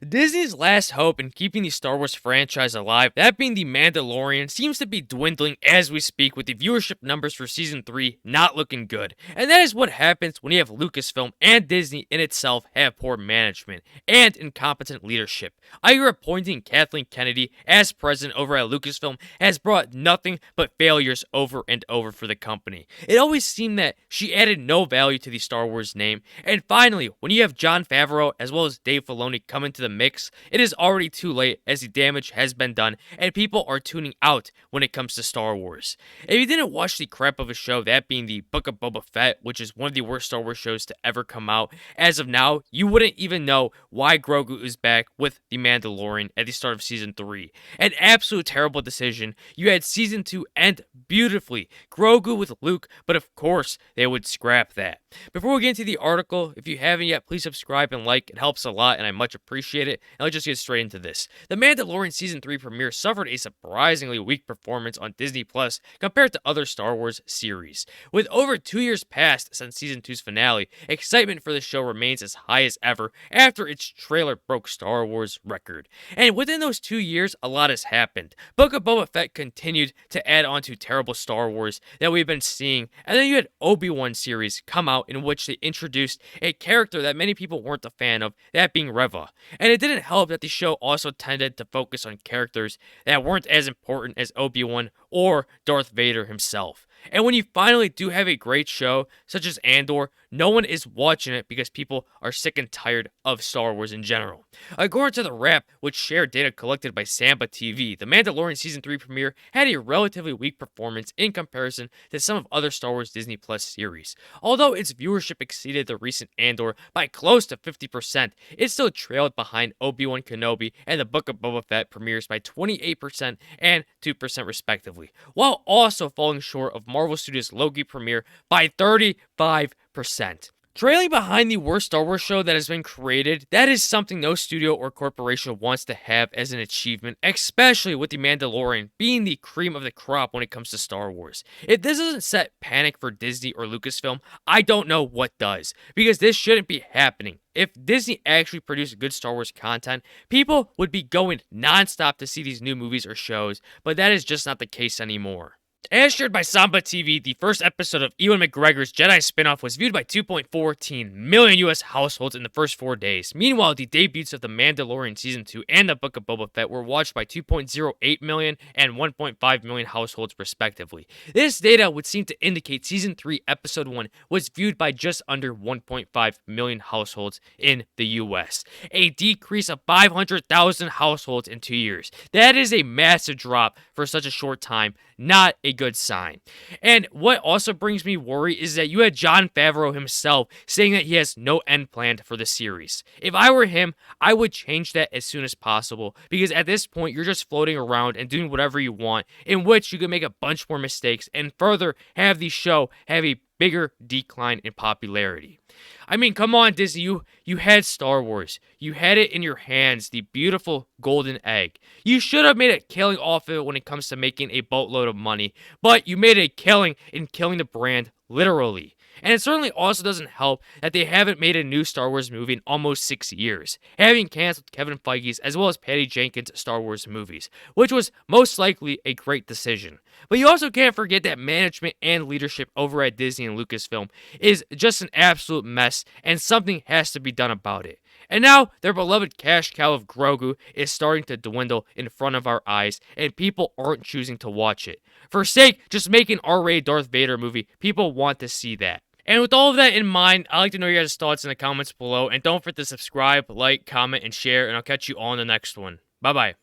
Disney's last hope in keeping the Star Wars franchise alive, that being The Mandalorian, seems to be dwindling as we speak, with the viewership numbers for Season 3 not looking good. And that is what happens when you have Lucasfilm and Disney in itself have poor management and incompetent leadership. I hear appointing Kathleen Kennedy as president over at Lucasfilm has brought nothing but failures over and over for the company. It always seemed that she added no value to the Star Wars name, and finally, when you have Jon Favreau as well as Dave Filoni come into the mix, it is already too late as the damage has been done and people are tuning out when it comes to Star Wars. If you didn't watch the crap of a show, that being the Book of Boba Fett, which is one of the worst Star Wars shows to ever come out, as of now, you wouldn't even know why Grogu is back with the Mandalorian at the start of Season 3. An absolute terrible decision. You had Season 2 end beautifully, Grogu with Luke, but of course, they would scrap that. Before we get into the article, if you haven't yet, please subscribe and like. It helps a lot and I much appreciate it. And let's just get straight into this. The Mandalorian Season 3 premiere suffered a surprisingly weak performance on Disney Plus compared to other Star Wars series. With over 2 years passed since Season 2's finale, excitement for the show remains as high as ever after its trailer broke Star Wars record. And within those 2 years, a lot has happened. Book of Boba Fett continued to add on to terrible Star Wars that we've been seeing, and then you had Obi-Wan series come out in which they introduced a character that many people weren't a fan of, that being Reva. And it didn't help that the show also tended to focus on characters that weren't as important as Obi-Wan or Darth Vader himself. And when you finally do have a great show, such as Andor, no one is watching it because people are sick and tired of Star Wars in general. According to The Wrap, which shared data collected by Samba TV, The Mandalorian Season 3 premiere had a relatively weak performance in comparison to some of other Star Wars Disney Plus series. Although its viewership exceeded the recent Andor by close to 50%, it still trailed behind Obi-Wan Kenobi and the Book of Boba Fett premieres by 28% and 2% respectively, while also falling short of Marvel Studios' Loki premiere by 35%. Trailing behind the worst Star Wars show that has been created, that is something no studio or corporation wants to have as an achievement, especially with The Mandalorian being the cream of the crop when it comes to Star Wars. If this doesn't set panic for Disney or Lucasfilm, I don't know what does, because this shouldn't be happening. If Disney actually produced good Star Wars content, people would be going nonstop to see these new movies or shows, but that is just not the case anymore. As shared by Samba TV, the first episode of Ewan McGregor's Jedi spinoff was viewed by 2.14 million US households in the first 4 days. Meanwhile, the debuts of The Mandalorian Season 2 and The Book of Boba Fett were watched by 2.08 million and 1.5 million households respectively. This data would seem to indicate Season 3 Episode 1 was viewed by just under 1.5 million households in the US, a decrease of 500,000 households in 2 years. That is a massive drop for such a short time, not a good sign. And what also brings me worry is that you had Jon Favreau himself saying that he has no end planned for the series. If I were him, I would change that as soon as possible, because at this point you're just floating around and doing whatever you want, in which you could make a bunch more mistakes and further have the show have a bigger decline in popularity. I mean, come on, Disney, you had Star Wars. You had it in your hands, the beautiful golden egg. You should have made a killing off of it when it comes to making a boatload of money, but you made a killing in killing the brand, literally. And it certainly also doesn't help that they haven't made a new Star Wars movie in almost 6 years, having canceled Kevin Feige's as well as Patty Jenkins' Star Wars movies, which was most likely a great decision. But you also can't forget that management and leadership over at Disney and Lucasfilm is just an absolute mess, and something has to be done about it. And now, their beloved cash cow of Grogu is starting to dwindle in front of our eyes, and people aren't choosing to watch it. For sake, just make an R-rated Darth Vader movie. People want to see that. And with all of that in mind, I'd like to know your guys' thoughts in the comments below. And don't forget to subscribe, like, comment, and share. And I'll catch you all in the next one. Bye-bye.